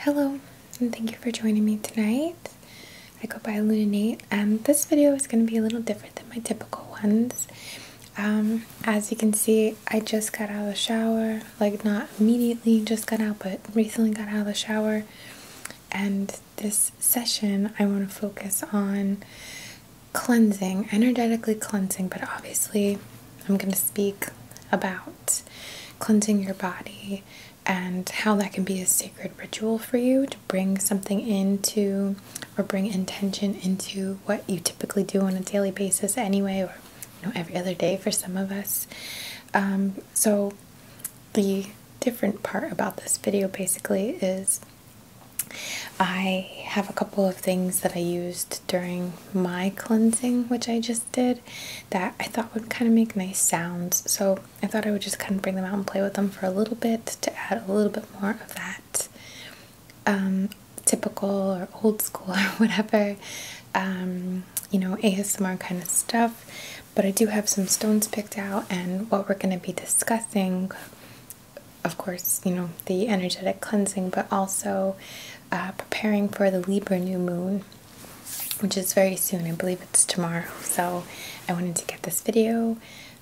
Hello, and thank you for joining me tonight. I go by INNATE, and this video is going to be a little different than my typical ones. As you can see, I just got out of the shower, like not immediately just got out, but recently got out of the shower. And this session, I want to focus on cleansing, energetically cleansing, but obviously I'm going to speak about cleansing your body and how that can be a sacred ritual for you to bring something into, or bring intention into what you typically do on a daily basis anyway, or every other day for some of us. So the different part about this video basically is I have a couple of things that I used during my cleansing, which I just did, that I thought would kind of make nice sounds. So I thought I would just kind of bring them out and play with them for a little bit to add a little bit more of that typical or old school or whatever, ASMR kind of stuff. But I do have some stones picked out, and what we're going to be discussing, of course, the energetic cleansing, but also preparing for the Libra new moon, which is very soon. I believe it's tomorrow. So I wanted to get this video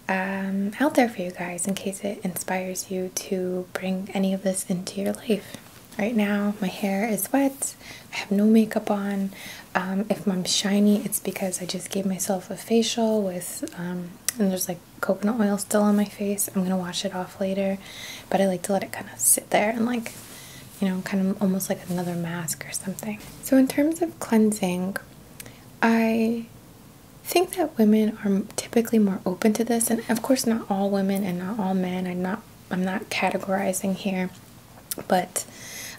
out there for you guys in case it inspires you to bring any of this into your life. Right now, my hair is wet. I have no makeup on. If I'm shiny, it's because I just gave myself a facial with, and there's like coconut oil still on my face. I'm gonna wash it off later, but I like to let it kind of sit there and kind of almost like another mask or something. So in terms of cleansing, I think that women are typically more open to this, and of course not all women and not all men. I'm not categorizing here, but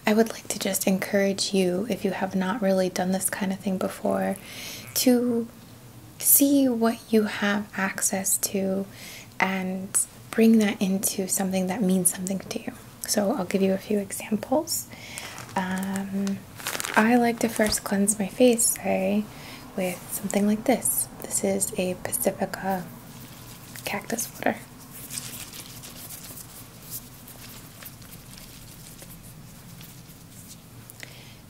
I would like to just encourage you, if you have not really done this kind of thing before, to see what you have access to and bring that into something that means something to you. So I'll give you a few examples. I like to first cleanse my face, say, with something like this. This is a Pacifica cactus water.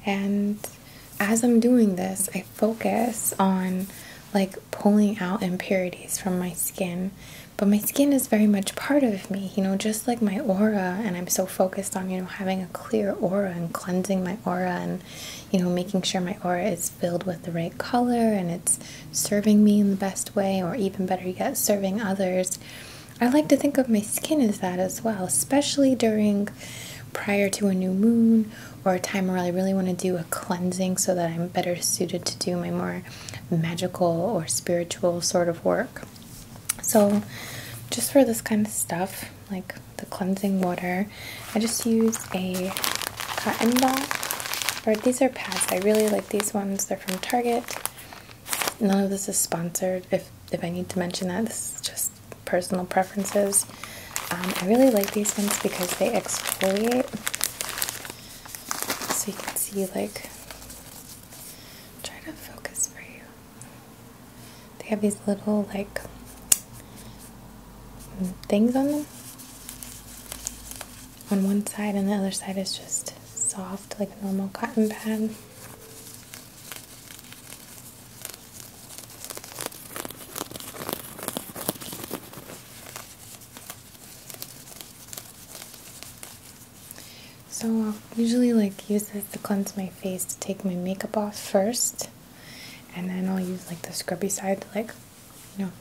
And as I'm doing this, I focus on pulling out impurities from my skin. But my skin is very much part of me, just like my aura, and I'm so focused on, having a clear aura and cleansing my aura and, making sure my aura is filled with the right color and it's serving me in the best way, or even better yet, serving others. I like to think of my skin as that as well, especially prior to a new moon or a time where I really want to do a cleansing so that I'm better suited to do my more magical or spiritual sort of work. So just for this kind of stuff, like the cleansing water, I just use a cotton ball, or these are pads. I really like these ones. They're from Target. None of this is sponsored, if I need to mention that. This is just personal preferences. I really like these ones because they exfoliate. So you can see, try to focus for you. They have these little, things on them. On one side, and the other side is just soft, like a normal cotton pad. So I'll usually use this to cleanse my face, to take my makeup off first, and then I'll use the scrubby side to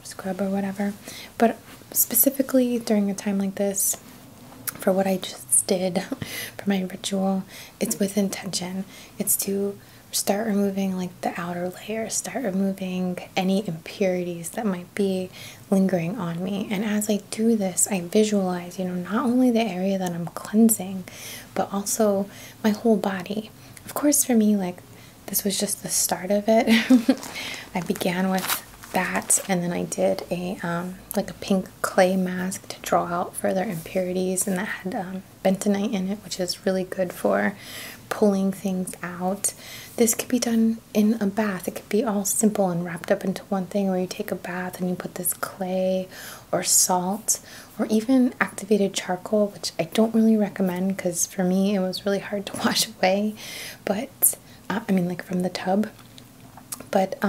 scrub or whatever. But specifically during a time like this, for what I just did for my ritual, it's with intention. It's to start removing the outer layer, start removing any impurities that might be lingering on me. And as I do this, I visualize, not only the area that I'm cleansing, but also my whole body. Of course, for me, this was just the start of it. I began with that, and then I did a like a pink clay mask to draw out further impurities, and that had bentonite in it, which is really good for pulling things out. This could be done in a bath. It could be all simple and wrapped up into one thing, where you take a bath and you put this clay or salt or even activated charcoal, which I don't really recommend because for me it was really hard to wash away, but I mean, like, from the tub, but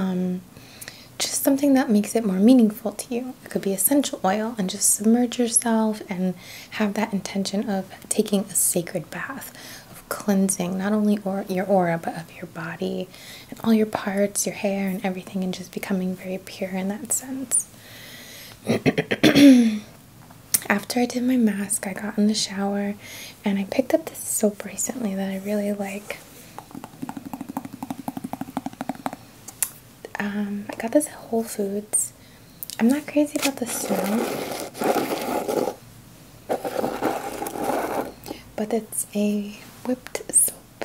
just something that makes it more meaningful to you. It could be essential oil, and just submerge yourself and have that intention of taking a sacred bath, of cleansing not only your aura, but of your body and all your parts, your hair and everything, and just becoming very pure in that sense. After I did my mask, I got in the shower and I picked up this soap recently that I really like. I got this at Whole Foods. I'm not crazy about the smell, but it's a whipped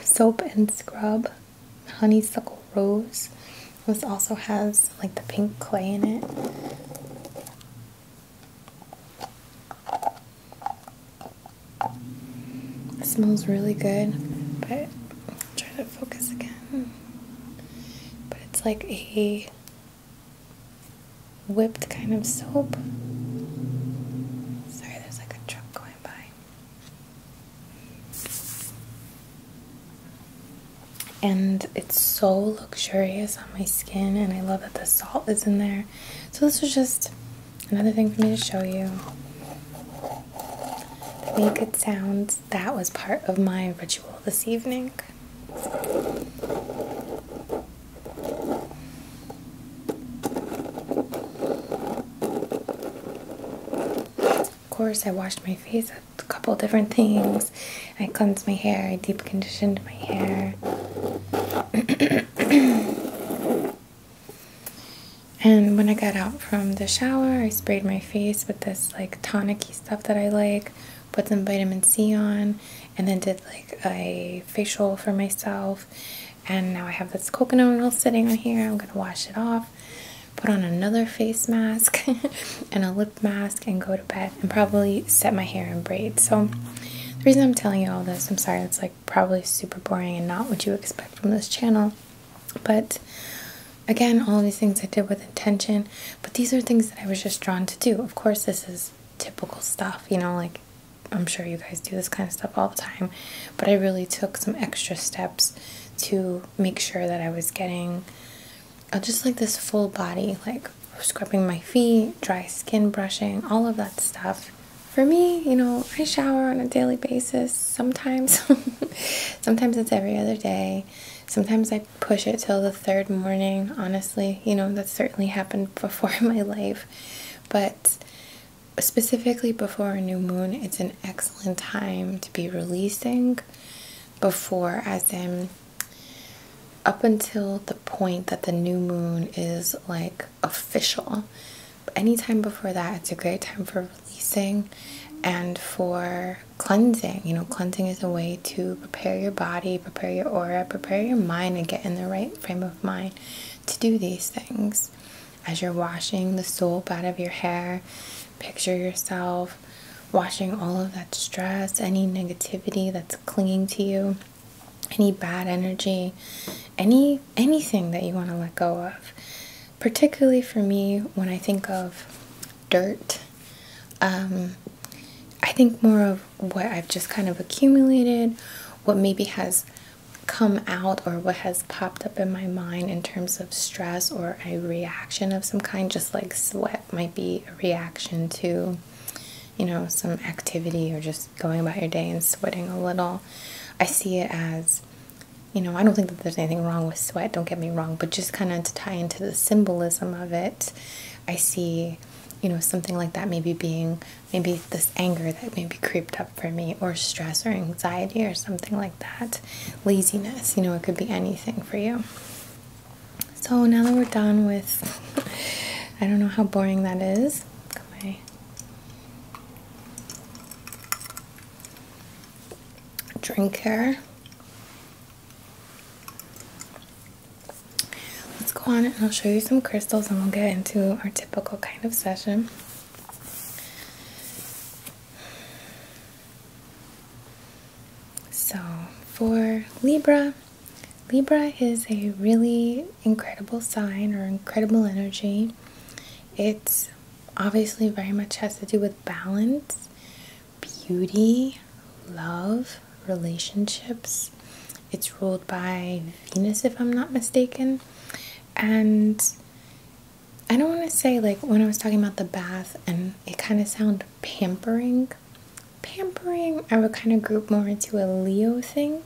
soap and scrub, honeysuckle rose. This also has like the pink clay in it. It smells really good, but I'll try to focus again. But it's like a whipped kind of soap. Sorry, there's like a truck going by. And it's so luxurious on my skin, and I love that the salt is in there. So this was just another thing for me to show you. The make good sounds, that was part of my ritual this evening. Of course, I washed my face with a couple different things. I cleansed my hair, I deep conditioned my hair. And when I got out from the shower, I sprayed my face with this like tonic-y stuff that I like, put some vitamin C on, and then did like a facial for myself. And now I have this coconut oil sitting on here. I'm gonna wash it off, put on another face mask and a lip mask, and go to bed, and probably set my hair in braids. So the reason I'm telling you all this, I'm sorry, it's like probably super boring and not what you expect from this channel, but again, all of these things I did with intention, but these are things that I was just drawn to do. Of course, this is typical stuff, you know, like I'm sure you guys do this kind of stuff all the time, but I really took some extra steps to make sure that I was getting just like this full body, like scrubbing my feet, dry skin brushing, all of that stuff. For me, you know, I shower on a daily basis sometimes. Sometimes it's every other day. Sometimes I push it till the third morning, honestly. You know, that's certainly happened before in my life. But specifically before a new moon, it's an excellent time to be releasing before, as in up until the point that the new moon is like official. But anytime before that, it's a great time for releasing and for cleansing. You know, cleansing is a way to prepare your body, prepare your aura, prepare your mind, and get in the right frame of mind to do these things. As you're washing the soap out of your hair, picture yourself washing all of that stress, any negativity that's clinging to you, any bad energy, anything that you want to let go of. Particularly for me, when I think of dirt, I think more of what I've just kind of accumulated, what maybe has come out, or what has popped up in my mind in terms of stress or a reaction of some kind. Just like sweat might be a reaction to, you know, some activity, or just going about your day and sweating a little. I see it as, you know, I don't think that there's anything wrong with sweat, don't get me wrong, but just kind of to tie into the symbolism of it, I see, you know, something like that maybe being maybe this anger that maybe creeped up for me, or stress or anxiety or something like that. Laziness, you know, it could be anything for you. So now that we're done with, I don't know how boring that is. Got my drink here. Let's go on and I'll show you some crystals and we'll get into our typical kind of session. So for Libra, Libra is a really incredible sign or incredible energy. It's obviously very much has to do with balance, beauty, love, relationships. It's ruled by Venus, if I'm not mistaken. And I don't want to say, like, when I was talking about the bath and it kind of sounded pampering, I would kind of group more into a Leo thing,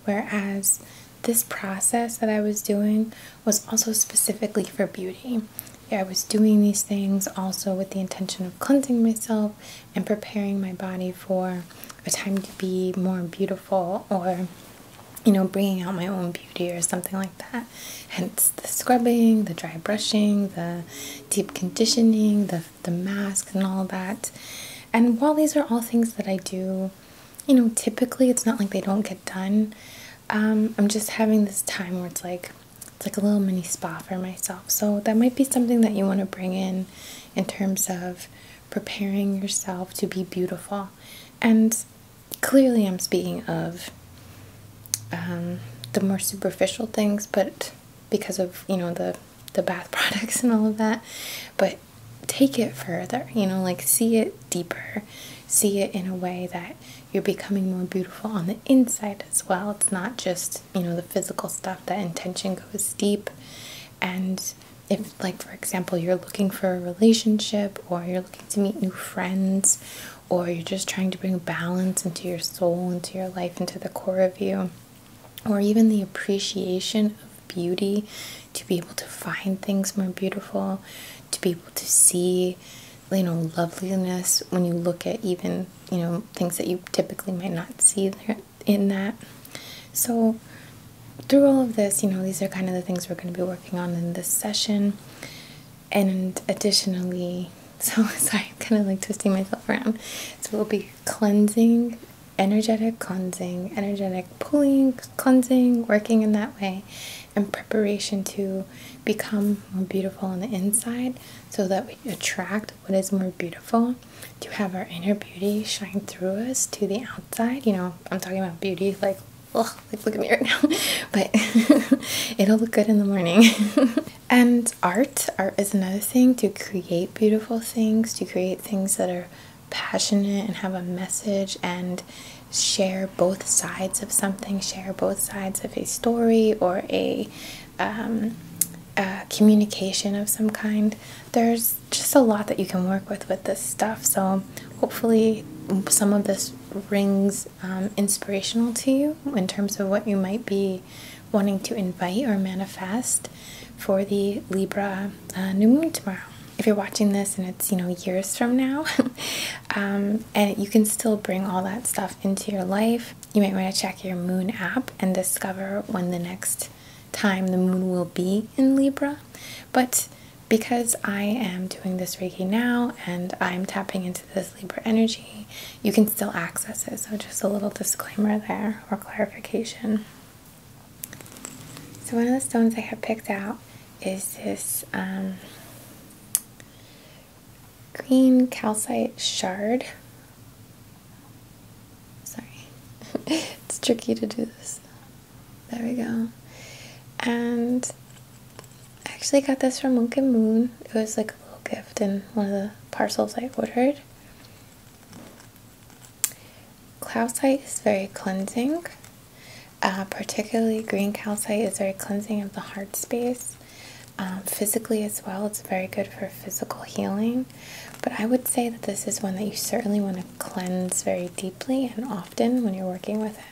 whereas this process that I was doing was also specifically for beauty. I was doing these things also with the intention of cleansing myself and preparing my body for a time to be more beautiful, or, you know, bringing out my own beauty or something like that. Hence the scrubbing, the dry brushing, the deep conditioning, the masks and all that. And while these are all things that I do, you know, typically it's not like they don't get done. I'm just having this time where it's like a little mini spa for myself. So that might be something that you want to bring in terms of preparing yourself to be beautiful. And clearly I'm speaking of the more superficial things, but because of, you know, the bath products and all of that. But take it further, you know, like see it deeper, see it in a way that you're becoming more beautiful on the inside as well. It's not just, you know, the physical stuff. That intention goes deep. And if, like, for example, you're looking for a relationship, or you're looking to meet new friends, or you're just trying to bring balance into your soul, into your life, into the core of you, or even the appreciation of beauty, to be able to find things more beautiful, to be able to see, you know, loveliness when you look at even, you know, things that you typically might not see there in that. So through all of this, you know, these are kind of the things we're going to be working on in this session. And additionally, so sorry, I'm kind of like twisting myself around. So we'll be cleansing, energetic cleansing, energetic pulling, cleansing, working in that way, in preparation to become more beautiful on the inside, so that we attract what is more beautiful, to have our inner beauty shine through us to the outside. You know, I'm talking about beauty like, ugh, like look at me right now, but it'll look good in the morning. And art is another thing, to create beautiful things, to create things that are passionate and have a message and share both sides of something, share both sides of a story or a communication of some kind. There's just a lot that you can work with this stuff. So hopefully some of this rings inspirational to you in terms of what you might be wanting to invite or manifest for the Libra new moon tomorrow. If you're watching this and it's, you know, years from now, and you can still bring all that stuff into your life, you might want to check your moon app and discover when the next time the moon will be in Libra. But because I am doing this Reiki now and I'm tapping into this Libra energy, you can still access it. So just a little disclaimer there, or clarification. So one of the stones I have picked out is this green calcite shard. Sorry, it's tricky to do this. There we go. And I actually got this from Moon. It was like a little gift in one of the parcels I ordered. Calcite is very cleansing. Particularly green calcite is very cleansing of the heart space. Physically as well, it's very good for physical healing. But I would say that this is one that you certainly want to cleanse very deeply and often when you're working with it.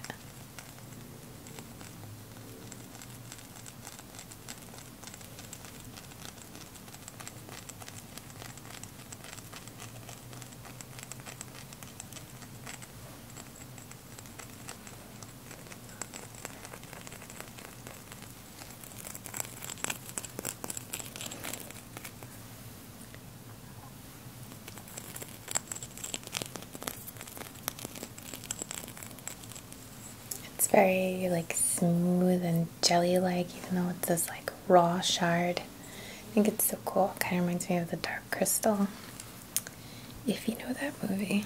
very like smooth and jelly-like, even though it's this like raw shard. I think it's so cool. It kind of reminds me of the Dark Crystal, if you know that movie.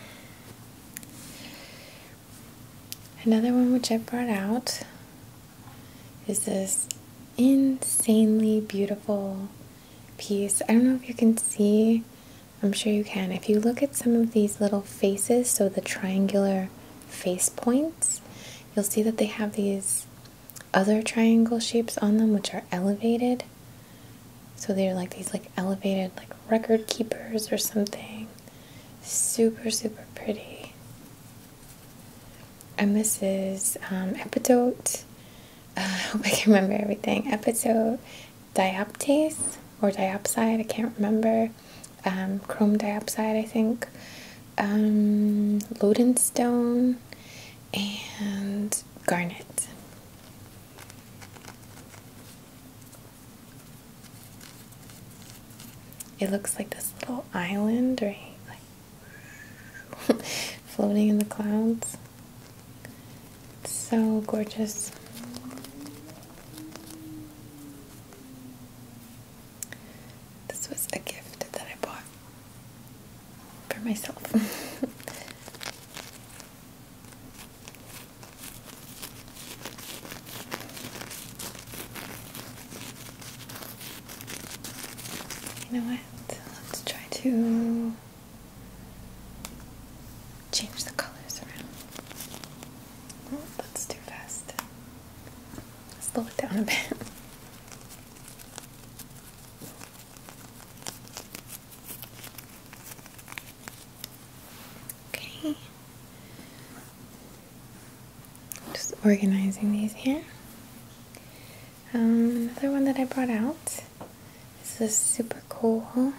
Another one which I brought out is this insanely beautiful piece. I don't know if you can see, I'm sure you can. If you look at some of these little faces, so the triangular face points, you'll see that they have these other triangle shapes on them which are elevated. So they're like these like elevated like record keepers or something. Super, super pretty. And this is Epidote. I hope I can remember everything. Epidote dioptase or diopside, I can't remember. Chrome diopside, I think. Lodenstone and garnet. It looks like this little island, right? Like floating in the clouds. It's so gorgeous. This was a gift that I bought for myself. You know what? Let's try to change the colors around. Oh, that's too fast. Slow it down a bit. Okay. Just organizing these here. Another one that I brought out. This is super cool.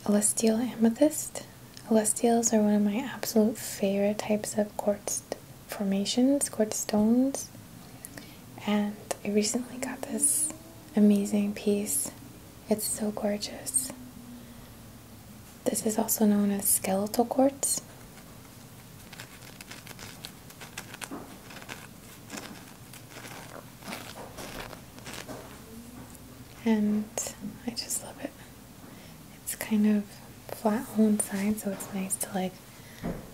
Celestial amethyst. Celestials are one of my absolute favorite types of quartz formations, quartz stones. And I recently got this amazing piece. It's so gorgeous. This is also known as skeletal quartz. And I just love it. It's kind of flat on one side, so it's nice to like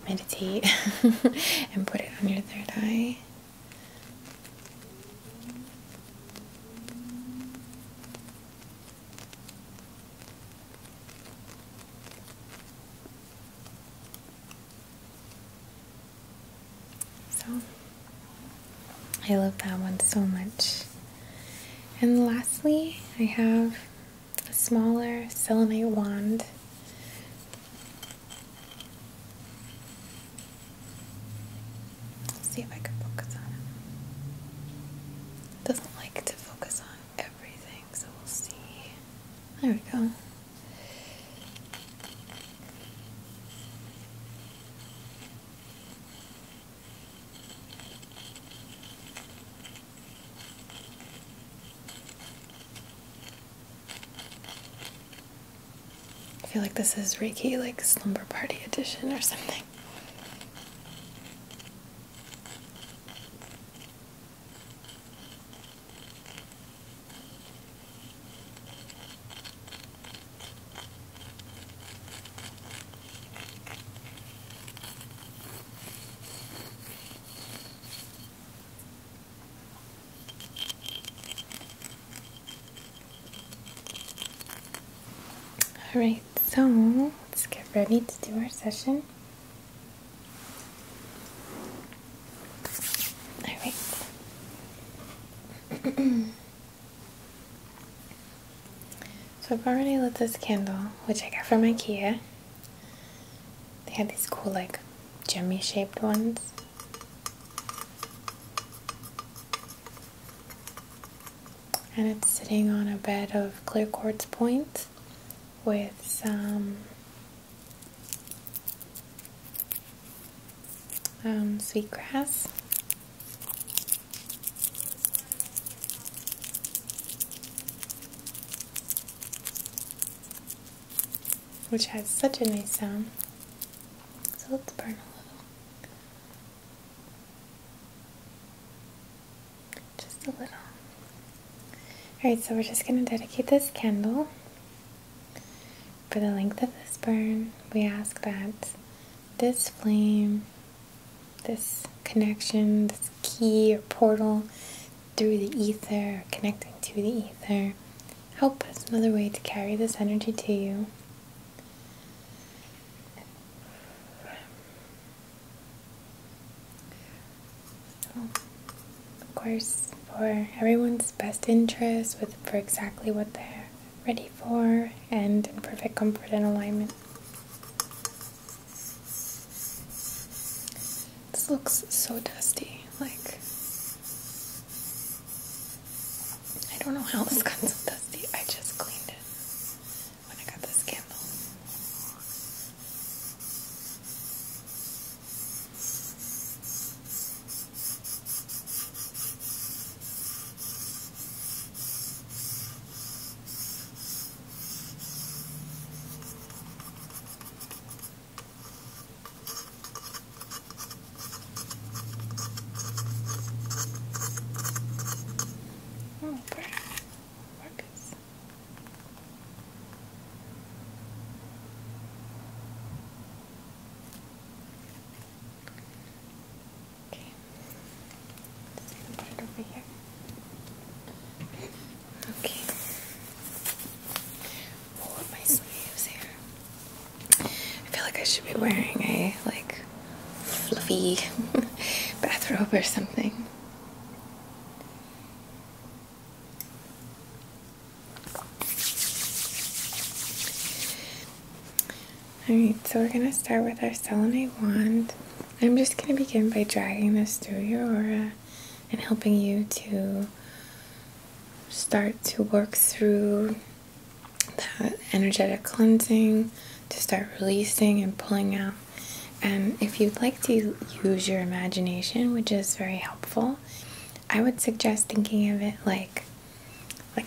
meditate and put it on your third eye. So I love that one so much. And lastly, I have a smaller selenite wand. Let's see if I can focus on it. It doesn't like to focus on everything, so we'll see. There we go. I feel like this is Reiki, like Slumber Party Edition or something. Alright, so let's get ready to do our session. Alright. So I've already lit this candle, which I got from IKEA. They had these cool like gemmy shaped ones. And it's sitting on a bed of clear quartz points with some sweetgrass. Which has such a nice sound. So let's burn a little. a little. Alright, so we're just going to dedicate this candle. For the length of this burn, we ask that this flame, this connection, this key or portal through the ether, connecting to the ether, help us another way to carry this energy to you. So, of course, for everyone's best interest, for exactly what they're ready for, and in perfect comfort and alignment. This looks so dusty, like, I don't know how this got so dusty. I just cleaned it when I got this candle. Oh, Marcus. Okay. Just gonna put it over here. Okay. Pull up my sleeves here. I feel like I should be wearing a fluffy bathrobe or something. Alright, so we're going to start with our selenite wand. I'm just going to begin by dragging this through your aura and helping you to start to work through that energetic cleansing, to start releasing and pulling out. And if you'd like to use your imagination, which is very helpful, I would suggest thinking of it like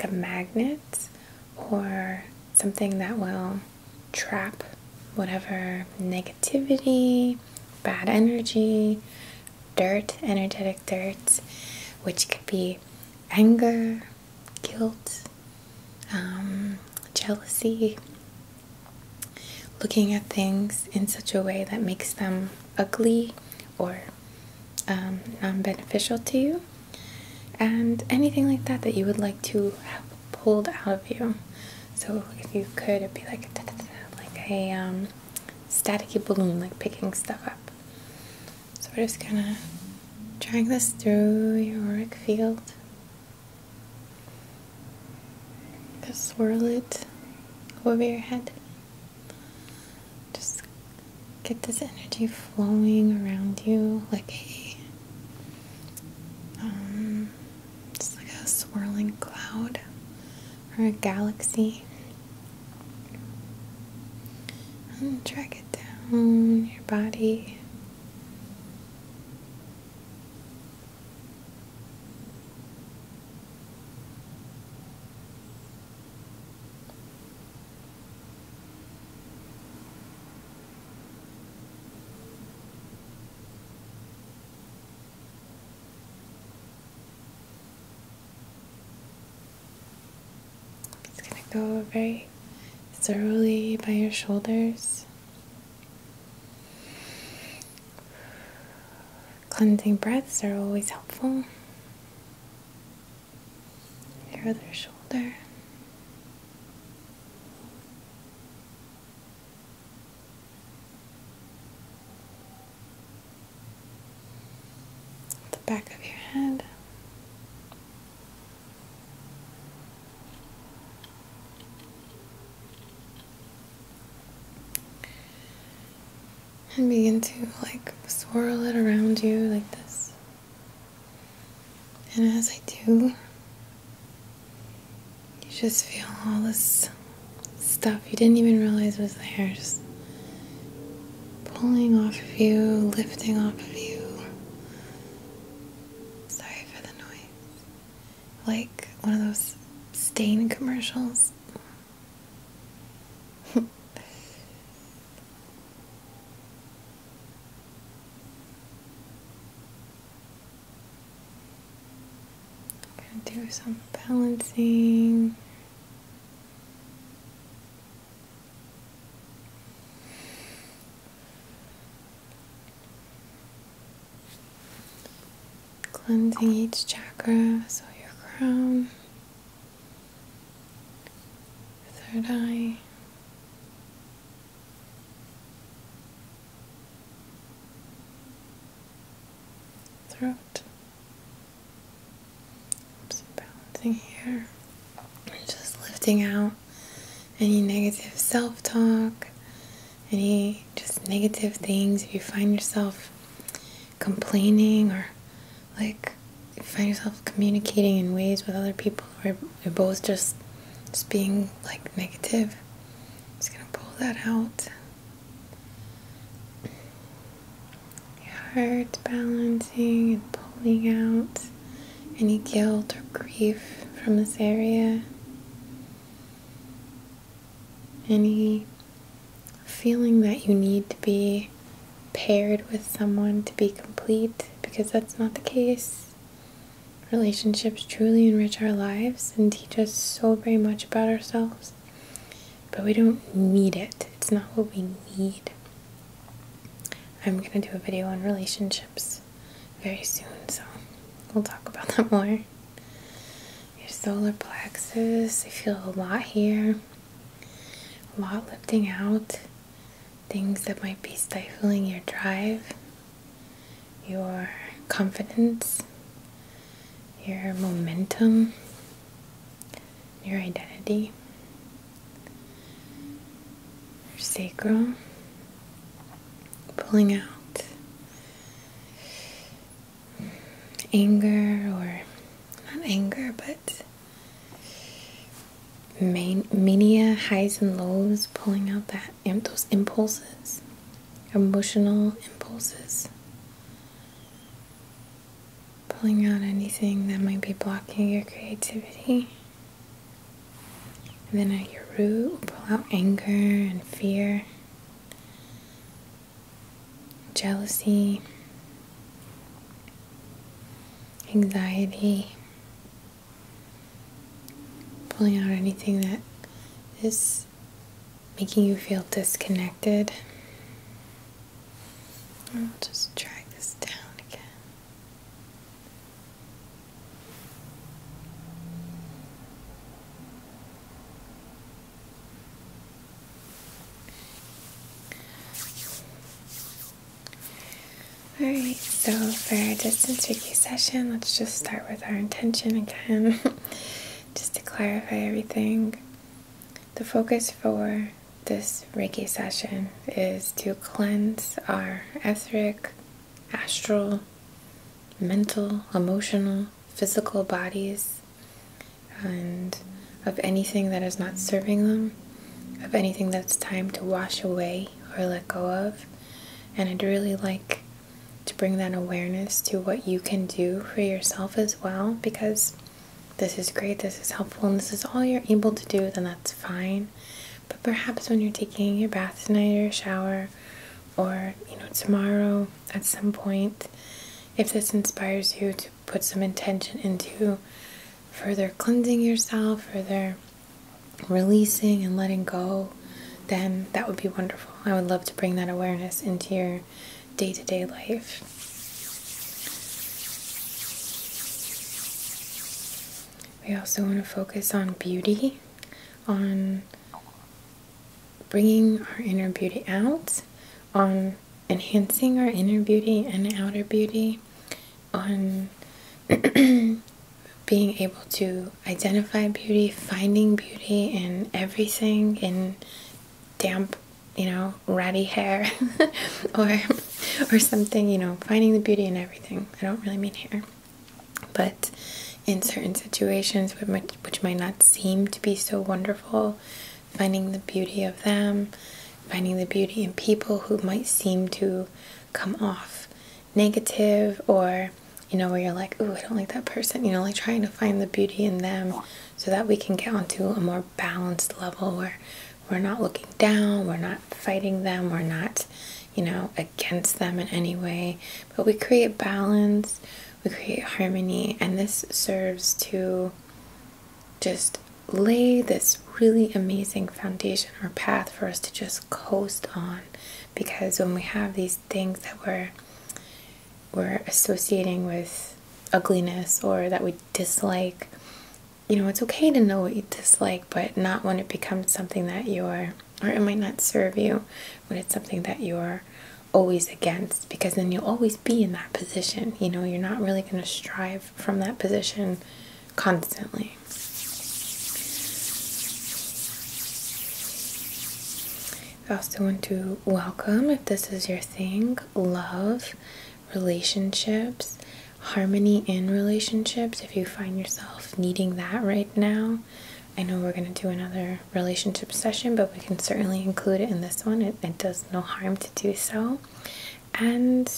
a magnet or something that will trap whatever negativity, bad energy, dirt, energetic dirt, which could be anger, guilt, jealousy, looking at things in such a way that makes them ugly or non-beneficial to you, and anything like that that you would like to have pulled out of you. So if you could, it'd be like a staticky balloon, like picking stuff up. So we're just gonna drag this through your auric field. Just swirl it over your head. Just get this energy flowing around you like just like a swirling cloud or a galaxy. And drag it down your body. It's going to go very thoroughly by your shoulders. Cleansing breaths are always helpful. Your other shoulder. The back of your head. And begin to swirl it around you like this. And as I do, you just feel all this stuff you didn't even realize was there, just pulling off of you, lifting off of you. Sorry for the noise. Like one of those stain commercials. Do some balancing. Cleansing each chakra, so your crown, third eye, throat. Some balancing here. Just lifting out any negative self-talk, any just negative things. If you find yourself complaining, or like you find yourself communicating in ways with other people where you're both just being like negative, just gonna pull that out. Your heart balancing and pulling out any guilt or grief from this area. Any feeling that you need to be paired with someone to be complete, because that's not the case. Relationships truly enrich our lives and teach us so very much about ourselves, but we don't need it. It's not what we need. I'm going to do a video on relationships very soon, so we'll talk about that more. Your solar plexus, I feel a lot here. A lot lifting out things that might be stifling your drive, your confidence, your momentum, your identity. Your sacral, pulling out anger, or not anger, but mania, highs and lows, pulling out those impulses, emotional impulses, pulling out anything that might be blocking your creativity. And then at your root, we'll pull out anger and fear, jealousy, anxiety, pulling out anything that is making you feel disconnected. I'll just drag this down again. Alright, so for our distance Reiki session, let's just start with our intention again. Just to clarify everything, the focus for this Reiki session is to cleanse our etheric, astral, mental, emotional, physical bodies, and of anything that is not serving them, of anything that's time to wash away or let go of. And I'd really like to bring that awareness to what you can do for yourself as well, because this is great, this is helpful, and this is all you're able to do, then that's fine. But perhaps when you're taking your bath tonight or shower, or tomorrow at some point, if this inspires you to put some intention into further cleansing yourself, further releasing and letting go, then that would be wonderful. I would love to bring that awareness into your day-to-day life. We also want to focus on beauty, on bringing our inner beauty out, on enhancing our inner beauty and outer beauty, on being able to identify beauty, finding beauty in everything, in damp, ratty hair, or something, finding the beauty in everything. I don't really mean hair, but in certain situations which might not seem to be so wonderful, finding the beauty of them, finding the beauty in people who might seem to come off negative, or where you're like, ooh, I don't like that person, like trying to find the beauty in them so that we can get onto a more balanced level where we're not looking down, we're not fighting them, we're not against them in any way, but we create balance, we create harmony, and this serves to just lay this really amazing foundation or path for us to just coast on. Because when we have these things that we're associating with ugliness or that we dislike, you know, it's okay to know what you dislike, but not when it becomes something that you're, or it might not serve you when it's something that you're always against, because then you'll always be in that position. You know, you're not really going to strive from that position constantly. I also want to welcome, if this is your thing, love, relationships, harmony in relationships. If you find yourself needing that right now, I know we're going to do another relationship session, but we can certainly include it in this one. It does no harm to do so. And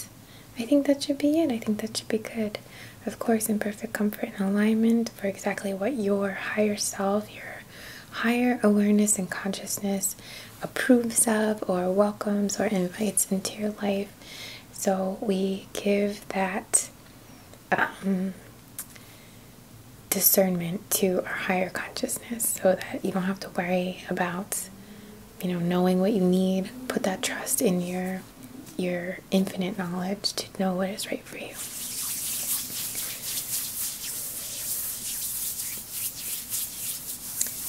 I think that should be it. I think that should be good. Of course, in perfect comfort and alignment for exactly what your higher self, your higher awareness and consciousness approves of or welcomes or invites into your life. So we give that discernment to our higher consciousness, so that you don't have to worry about, you know, knowing what you need. Put that trust in your infinite knowledge to know what is right for you.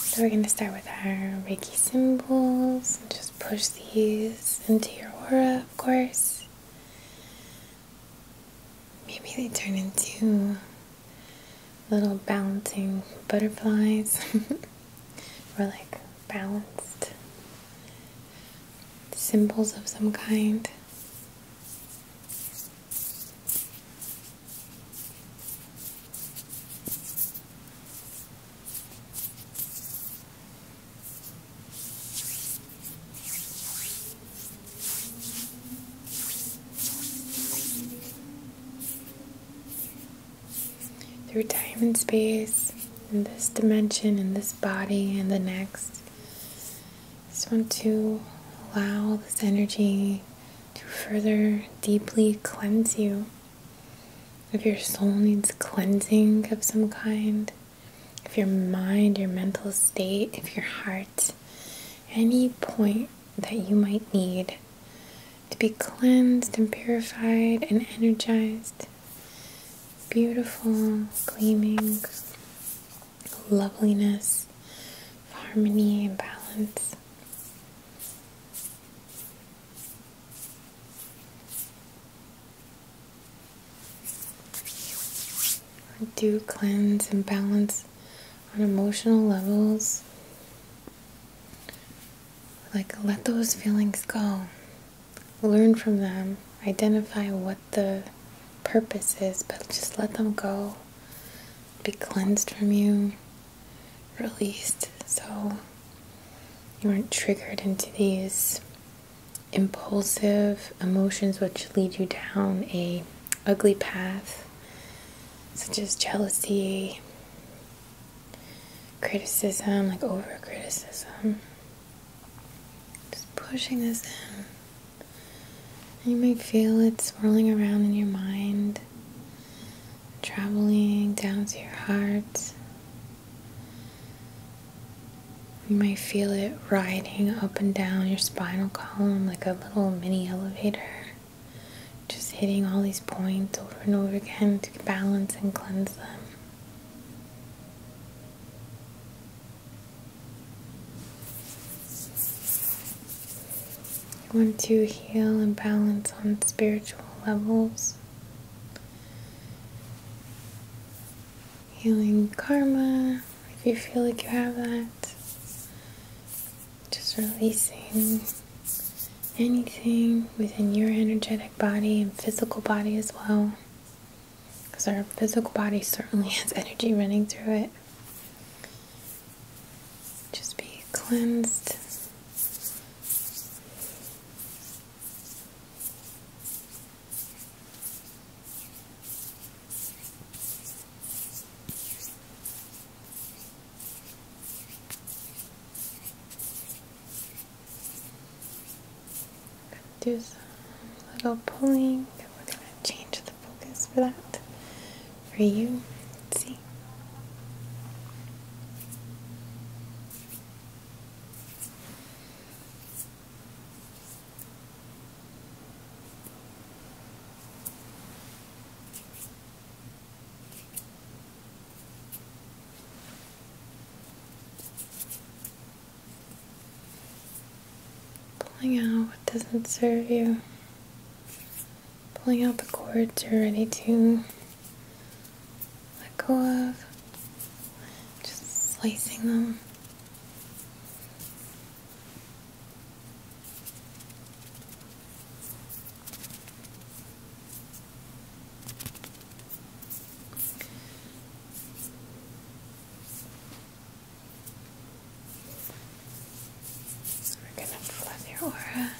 So we're going to start with our Reiki symbols and just push these into your aura, of course. Maybe they turn into little bouncing butterflies or like balanced symbols of some kind. Through time and space, in this dimension, in this body, and the next. Just want to allow this energy to further deeply cleanse you. If your soul needs cleansing of some kind, if your mind, your mental state, if your heart, any point that you might need to be cleansed and purified and energized, beautiful, gleaming loveliness, harmony, and balance. Do cleanse and balance on emotional levels. Like, let those feelings go. Learn from them. Identify what the purpose is, but just let them go. Be cleansed from you, released, so you aren't triggered into these impulsive emotions which lead you down a ugly path, such as jealousy, criticism, like over criticism. Just pushing this in. You might feel it swirling around in your mind, traveling down to your heart. You might feel it riding up and down your spinal column like a little mini elevator, just hitting all these points over and over again to balance and cleanse them. You want to heal and balance on spiritual levels. Healing karma, if you feel like you have that. Just releasing anything within your energetic body and physical body as well. Because our physical body certainly has energy running through it. Just be cleansed. Do some little pulling. We're going to change the focus for that. for you. Let's see. Pulling out what doesn't serve you. Pulling out the cords you're ready to let go of. Just slicing them. We're going to flood your aura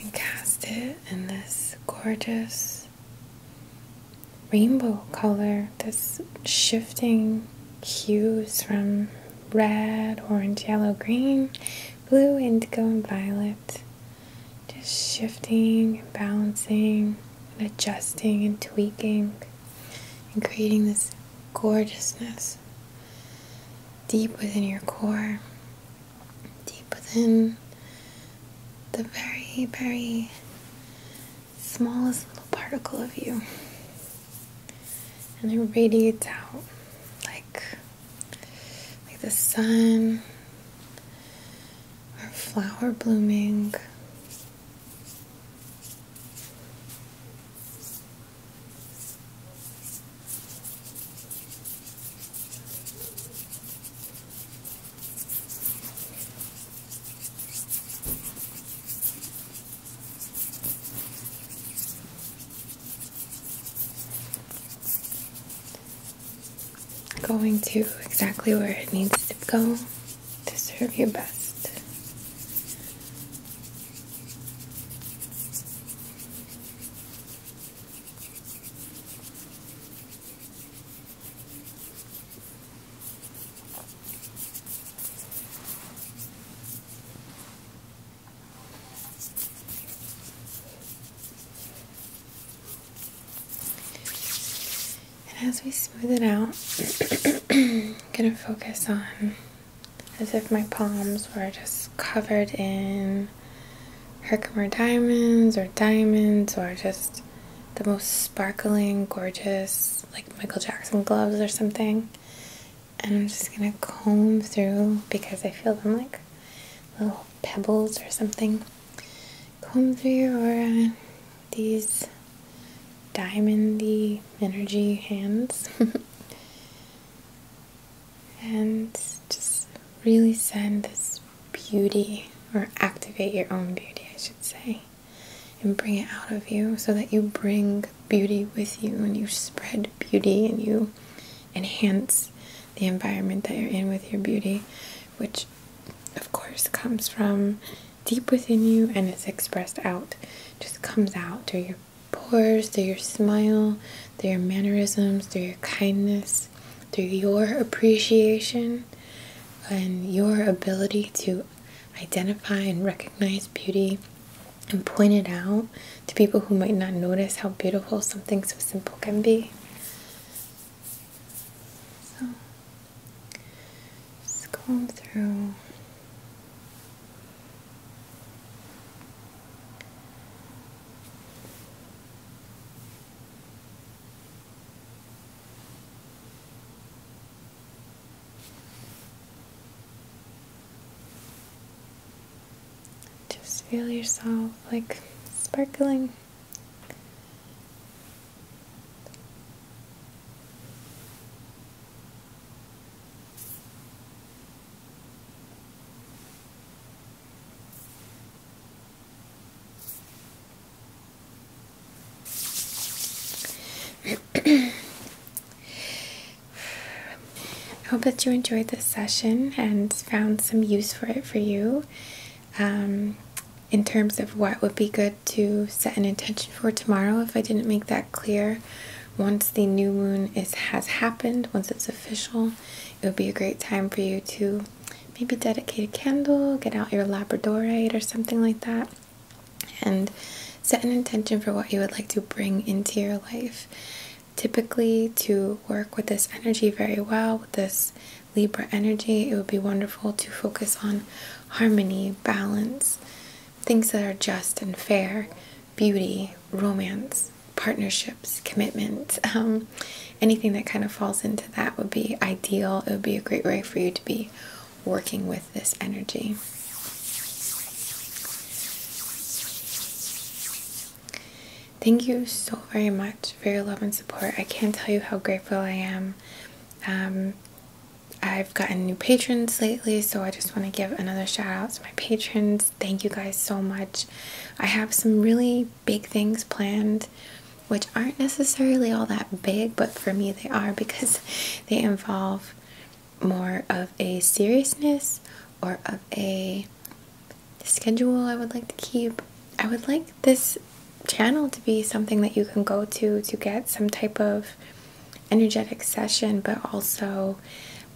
and cast it in this gorgeous rainbow color, this shifting hues from red, orange, yellow, green, blue, indigo, and violet. Just shifting and balancing and adjusting and tweaking and creating this gorgeousness deep within your core, deep within the very, very smallest little particle of you. And it radiates out like the sun or a flower blooming. Going to exactly where it needs to go to serve you best. And as we smooth it out, I'm going to focus on as if my palms were just covered in Herkimer diamonds or just the most sparkling, gorgeous, like Michael Jackson gloves or something. And I'm just going to comb through, because I feel them like little pebbles or something. Comb through your aura, these diamondy energy hands. And just really send this beauty, or activate your own beauty, I should say, and bring it out of you so that you bring beauty with you and you spread beauty and you enhance the environment that you're in with your beauty, which of course comes from deep within you and is expressed out. Just comes out through your pores, through your smile, through your mannerisms, through your kindness, through your appreciation and your ability to identify and recognize beauty and point it out to people who might not notice how beautiful something so simple can be. So just comb through. Feel yourself like sparkling. I hope that you enjoyed this session and found some use for it for you. In terms of what would be good to set an intention for tomorrow, if I didn't make that clear, once the new moon has happened, once it's official, it would be a great time for you to maybe dedicate a candle, get out your labradorite or something like that, and set an intention for what you would like to bring into your life Typically, to work with this energy very well, with this Libra energy, it would be wonderful to focus on harmony, balance, things that are just and fair, beauty, romance, partnerships, commitment. Anything that kind of falls into that would be ideal. It would be a great way for you to be working with this energy. Thank you so very much for your love and support. I can't tell you how grateful I am. I've gotten new patrons lately, so I just want to give another shout out to my patrons. Thank you guys so much. I have some really big things planned, which aren't necessarily all that big, but for me they are, because they involve more of a seriousness or of a schedule I would like to keep. I would like this channel to be something that you can go to get some type of energetic session, but also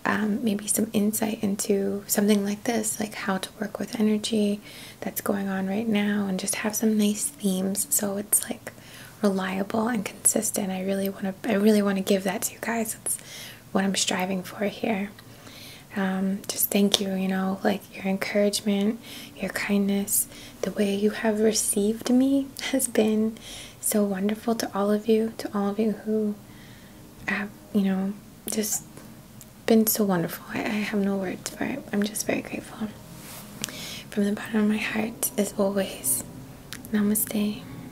maybe some insight into something like this, like how to work with energy that's going on right now, and just have some nice themes so it's like reliable and consistent. I really want to give that to you guys. It's what I'm striving for here. Just thank you, like your encouragement, your kindness, the way you have received me has been so wonderful. To all of you who have, just been so wonderful. I have no words for it. I'm just very grateful. From the bottom of my heart, as always, namaste.